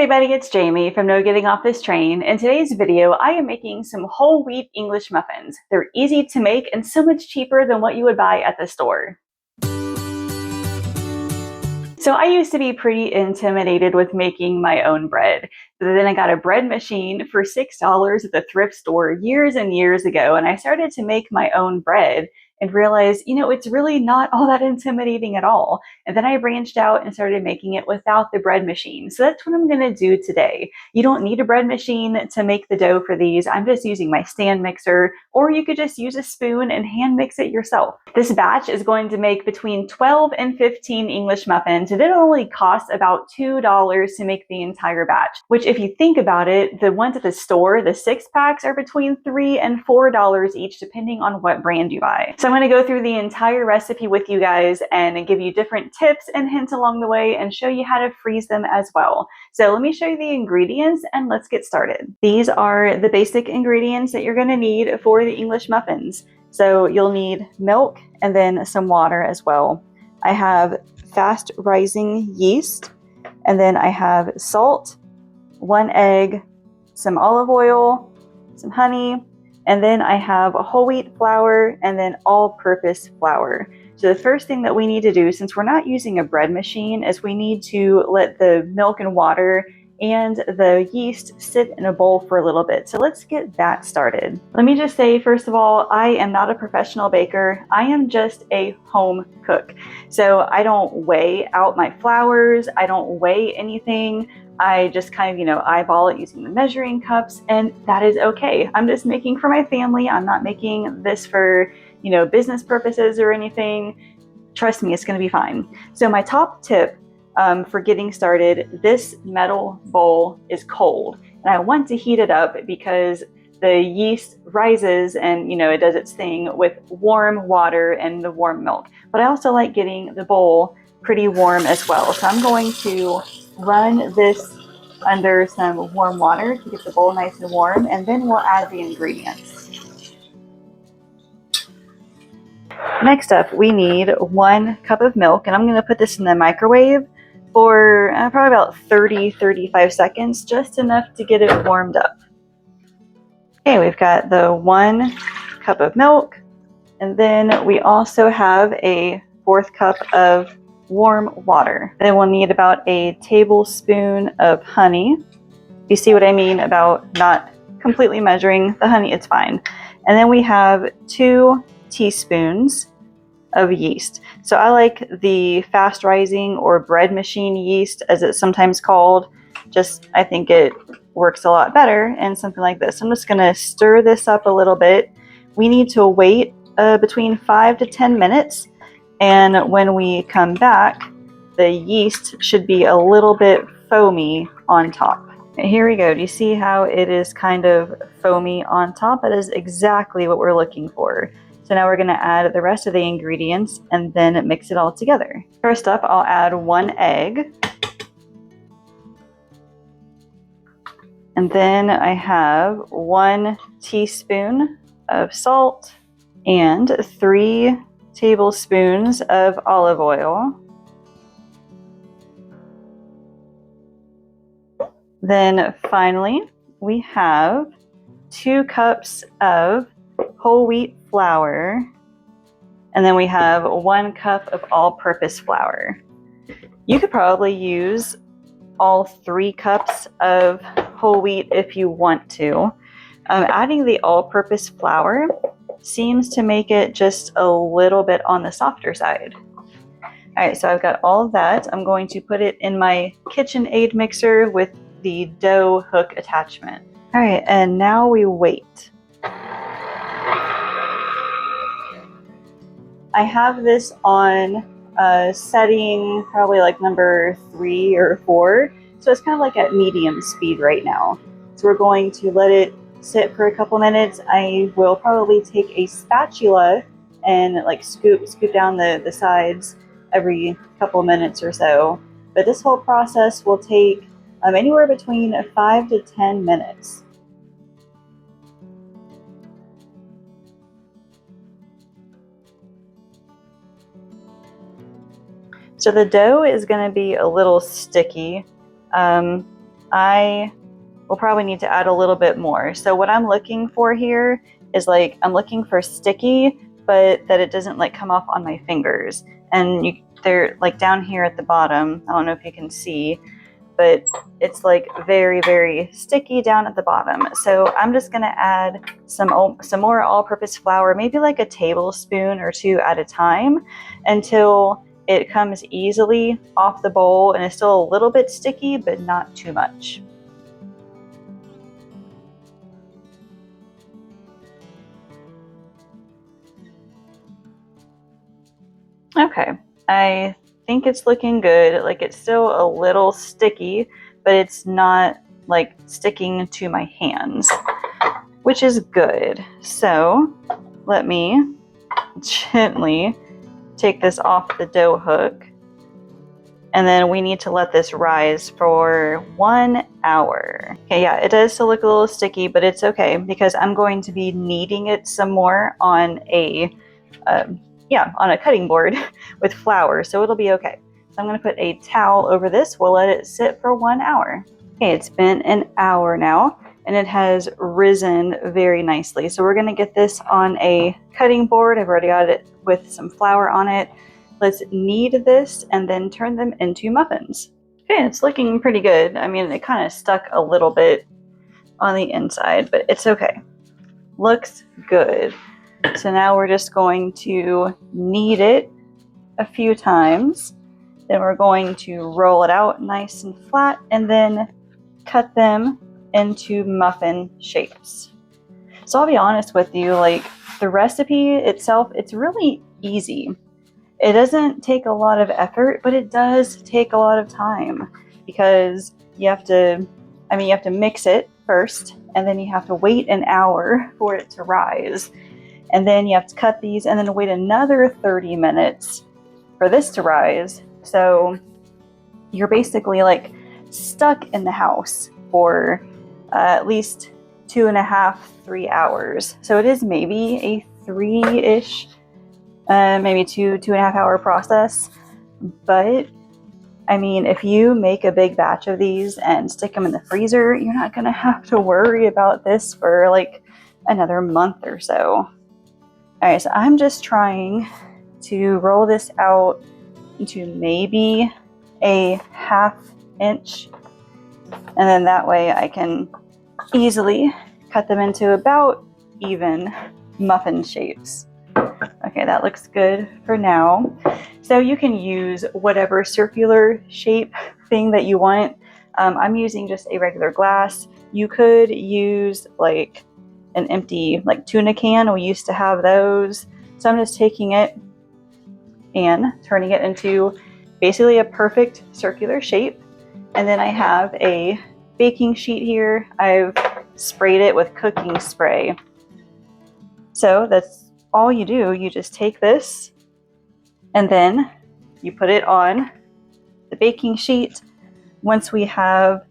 everybody, it's Jamie from No Getting Off This Train. In today's video, I am making some whole wheat English muffins. They're easy to make and so much cheaper than what you would buy at the store. So I used to be pretty intimidated with making my own bread. But then I got a bread machine for $6 at the thrift store years and years ago, and I started to make my own bread and realized, it's really not all that intimidating at all. And then I branched out and started making it without the bread machine. So that's what I'm going to do today. You don't need a bread machine to make the dough for these. I'm just using my stand mixer, or you could just use a spoon and hand mix it yourself. This batch is going to make between 12 and 15 English muffins, and it only costs about $2 to make the entire batch, which if you think about it, the ones at the store, the 6-packs, are between $3 and $4 each, depending on what brand you buy. So I'm going to go through the entire recipe with you guys and give you different tips and hints along the way and show you how to freeze them as well. So let me show you the ingredients and let's get started. These are the basic ingredients that you're going to need for the English muffins. So you'll need milk and then some water as well. I have fast rising yeast, and then I have salt, 1 egg, some olive oil, some honey, and then I have whole wheat flour and then all-purpose flour. So the first thing that we need to do, since we're not using a bread machine, is we need to let the milk and water and the yeast sit in a bowl for a little bit. So let's get that started. Let me just say, first of all, I am not a professional baker. I am just a home cook. So I don't weigh out my flours. I don't weigh anything. I just kind of, eyeball it using the measuring cups, and that is okay. I'm just making for my family. I'm not making this for, business purposes or anything. Trust me, it's going to be fine. So my top tip for getting started, this metal bowl is cold, and I want to heat it up because the yeast rises and, it does its thing with warm water and the warm milk. But I also like getting the bowl pretty warm as well. So I'm going to run this under some warm water to get the bowl nice and warm, and then we'll add the ingredients. Next up, we need 1 cup of milk, and I'm going to put this in the microwave for probably about 30-35 seconds, just enough to get it warmed up. Okay, we've got the 1 cup of milk, and then we also have a 4th cup of warm water. Then we'll need about a tablespoon of honey. You see what I mean about not completely measuring the honey, it's fine. And then we have 2 teaspoons of yeast. So I like the fast rising or bread machine yeast, as it's sometimes called. I think it works a lot better in something like this. I'm just gonna stir this up a little bit. We need to wait between 5 to 10 minutes. And when we come back, the yeast should be a little bit foamy on top. Here we go. Do you see how it is kind of foamy on top? That is exactly what we're looking for. So now we're going to add the rest of the ingredients and then mix it all together. First up, I'll add 1 egg. And then I have 1 teaspoon of salt and 3 tablespoons of olive oil. Then finally, we have 2 cups of whole wheat flour, and then we have 1 cup of all-purpose flour. You could probably use all 3 cups of whole wheat if you want to. Adding the all-purpose flour seems to make it just a little bit on the softer side. All right, so I've got all of that. I'm going to put it in my KitchenAid mixer with the dough hook attachment. All right, and now we wait. I have this on setting probably like number 3 or 4. So it's kind of like at medium speed right now. So we're going to let it sit for a couple minutes. I will probably take a spatula and scoop down the sides every couple minutes or so. But this whole process will take anywhere between 5 to 10 minutes. So the dough is going to be a little sticky. I will probably need to add a little bit more. So what I'm looking for here is like, I'm looking for sticky, but that it doesn't like come off on my fingers. And they're like down here at the bottom. I don't know if you can see, but it's like very, very sticky down at the bottom. So I'm just gonna add some more all-purpose flour, maybe like a tablespoon or two at a time, until it comes easily off the bowl and it's still a little bit sticky, but not too much. Okay, I think it's looking good. Like, it's still a little sticky, but it's not like sticking to my hands, which is good. So let me gently take this off the dough hook, and then we need to let this rise for 1 hour. Okay, yeah, it does still look a little sticky, but it's okay because I'm going to be kneading it some more on a on a cutting board with flour, so it'll be okay. So I'm going to put a towel over this. We'll let it sit for 1 hour. Okay, it's been an hour now, and it has risen very nicely. So we're going to get this on a cutting board. I've already got it with some flour on it. Let's knead this and then turn them into muffins. Okay, it's looking pretty good. I mean, it kind of stuck a little bit on the inside, but it's okay. Looks good. So now we're just going to knead it a few times. Then we're going to roll it out nice and flat and then cut them into muffin shapes. So I'll be honest with you, like, the recipe itself, it's really easy. It doesn't take a lot of effort, but it does take a lot of time because you have to mix it first, and then you have to wait an hour for it to rise. And then you have to cut these and then wait another 30 minutes for this to rise. So you're basically like stuck in the house for at least 2.5, 3 hours. So it is maybe a 3-ish, maybe 2.5 hour process. But I mean, if you make a big batch of these and stick them in the freezer, you're not going to have to worry about this for like another month or so. All right, so I'm just trying to roll this out into maybe a 1/2 inch, and then that way I can easily cut them into about even muffin shapes. Okay, that looks good for now. So you can use whatever circular shape thing that you want. I'm using just a regular glass. You could use like an empty like tuna can. We used to have those. So I'm just taking it and turning it into basically a perfect circular shape. And then I have a baking sheet here. I've sprayed it with cooking spray. So that's all you do. You just take this and then you put it on the baking sheet. Once we have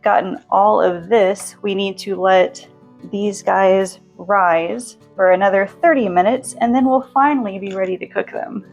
gotten all of this, we need to let these guys rise for another 30 minutes, and then we'll finally be ready to cook them.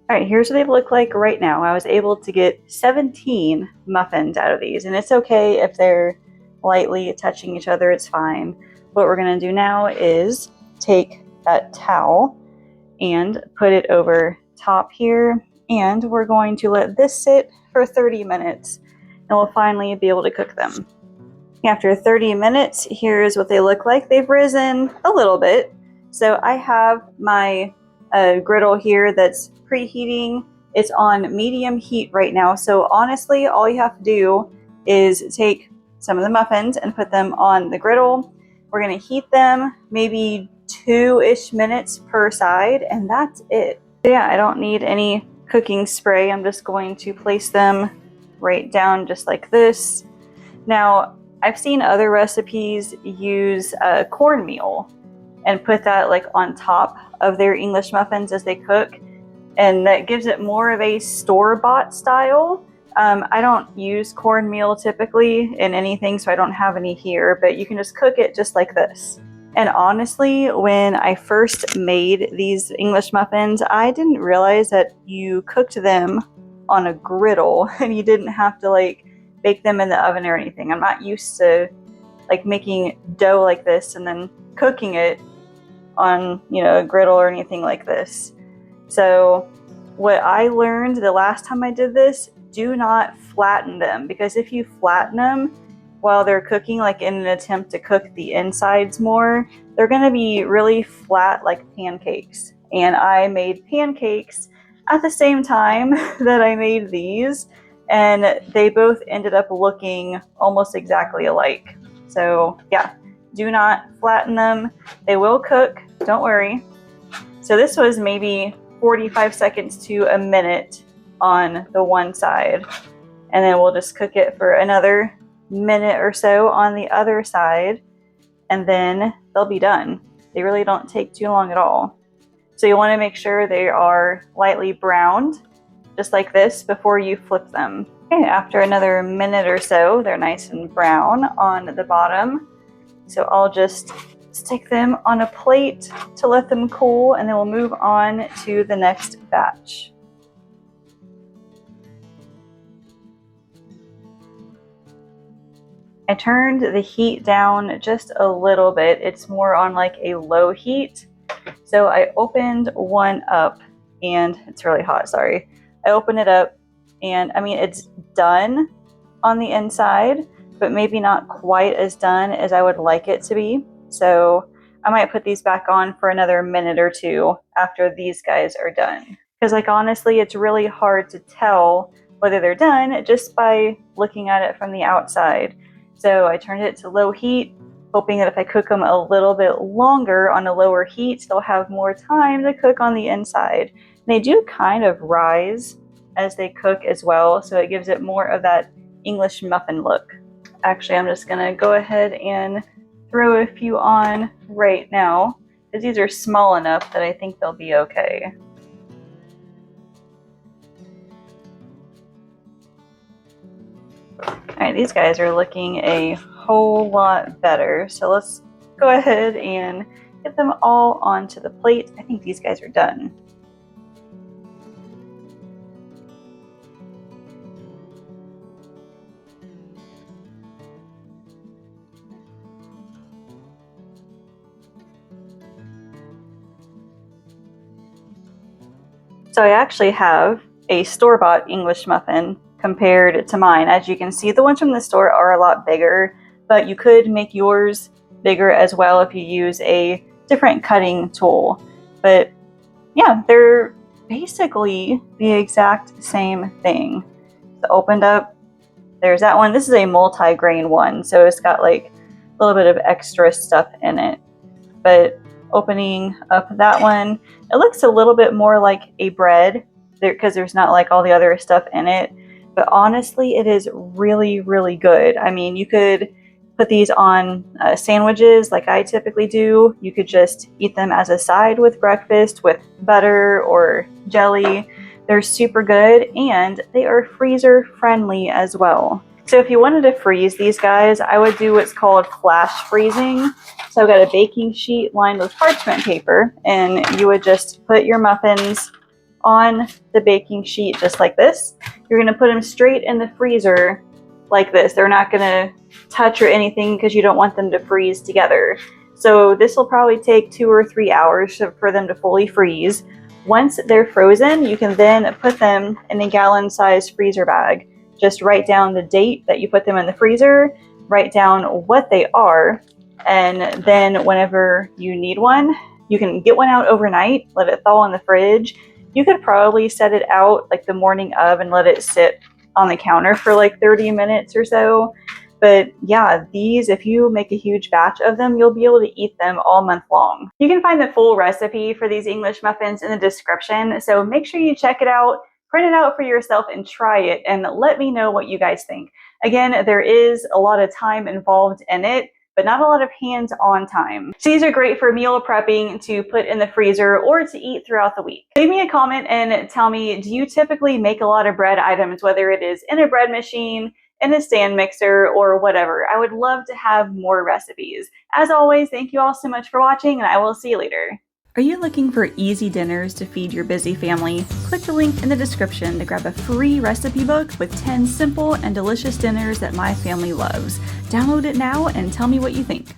All right, here's what they look like right now. I was able to get 17 muffins out of these, and it's okay if they're lightly touching each other, it's fine. What we're gonna do now is take that towel and put it over top here, and we're going to let this sit for 30 minutes, and we'll finally be able to cook them. After 30 minutes, here's what they look like. They've risen a little bit. So I have my griddle here that's preheating. It's on medium heat right now. So honestly, all you have to do is take some of the muffins and put them on the griddle. We're gonna heat them maybe 2-ish minutes per side, and that's it. So yeah, I don't need any cooking spray. I'm just going to place them right down just like this. Now, I've seen other recipes use cornmeal and put that like on top of their English muffins as they cook, and that gives it more of a store-bought style. I don't use cornmeal typically in anything, so I don't have any here, but you can just cook it just like this. And honestly, when I first made these English muffins, I didn't realize that you cooked them on a griddle and you didn't have to like bake them in the oven or anything. I'm not used to like making dough like this and then cooking it on, a griddle or anything like this. So what I learned the last time I did this, do not flatten them, because if you flatten them while they're cooking, like in an attempt to cook the insides more, they're going to be really flat like pancakes. And I made pancakes at the same time that I made these, and they both ended up looking almost exactly alike. So yeah, do not flatten them. They will cook, don't worry. So this was maybe 45 seconds to a minute on the one side. And then we'll just cook it for another minute or so on the other side. And then they'll be done. They really don't take too long at all. So you want to make sure they are lightly browned, just like this, before you flip them. Okay, after another minute or so, they're nice and brown on the bottom. So I'll just stick them on a plate to let them cool, and then we'll move on to the next batch. I turned the heat down just a little bit. It's more on like a low heat. So I opened one up, and it's really hot, sorry. I opened it up, and I mean, it's done on the inside, but maybe not quite as done as I would like it to be. So I might put these back on for another minute or two after these guys are done. Because like honestly, it's really hard to tell whether they're done just by looking at it from the outside. So I turned it to low heat, hoping that if I cook them a little bit longer on a lower heat, they'll have more time to cook on the inside. And they do kind of rise as they cook as well, so it gives it more of that English muffin look. Actually, I'm just gonna go ahead and throw a few on right now, because these are small enough that I think they'll be okay. Alright, these guys are looking a whole lot better, so let's go ahead and get them all onto the plate. I think these guys are done. So I actually have a store-bought English muffin compared to mine. As you can see, the ones from the store are a lot bigger, but you could make yours bigger as well if you use a different cutting tool. But yeah, they're basically the exact same thing. So opened up, there's that one. This is a multi-grain one, so it's got like a little bit of extra stuff in it. But opening up that one, it looks a little bit more like a bread because there's not like all the other stuff in it. But honestly, it is really, really good. I mean, you could put these on sandwiches like I typically do. You could just eat them as a side with breakfast with butter or jelly. They're super good, and they are freezer friendly as well. So if you wanted to freeze these guys, I would do what's called flash freezing. So I've got a baking sheet lined with parchment paper, and you would just put your muffins on the baking sheet just like this. You're going to put them straight in the freezer like this. They're not going to touch or anything because you don't want them to freeze together. So this will probably take 2 or 3 hours for them to fully freeze. Once they're frozen, you can then put them in a gallon-sized freezer bag. Just write down the date that you put them in the freezer, write down what they are, and then whenever you need one, you can get one out overnight, let it thaw in the fridge. You could probably set it out like the morning of and let it sit on the counter for like 30 minutes or so. But yeah, these, if you make a huge batch of them, you'll be able to eat them all month long. You can find the full recipe for these English muffins in the description, so make sure you check it out, print it out for yourself, and try it, and let me know what you guys think. Again, there is a lot of time involved in it, but not a lot of hands-on time. So these are great for meal prepping to put in the freezer or to eat throughout the week. Leave me a comment and tell me, do you typically make a lot of bread items, whether it is in a bread machine, in a stand mixer, or whatever? I would love to have more recipes. As always, thank you all so much for watching, and I will see you later. Are you looking for easy dinners to feed your busy family? Click the link in the description to grab a free recipe book with 10 simple and delicious dinners that my family loves. Download it now and tell me what you think.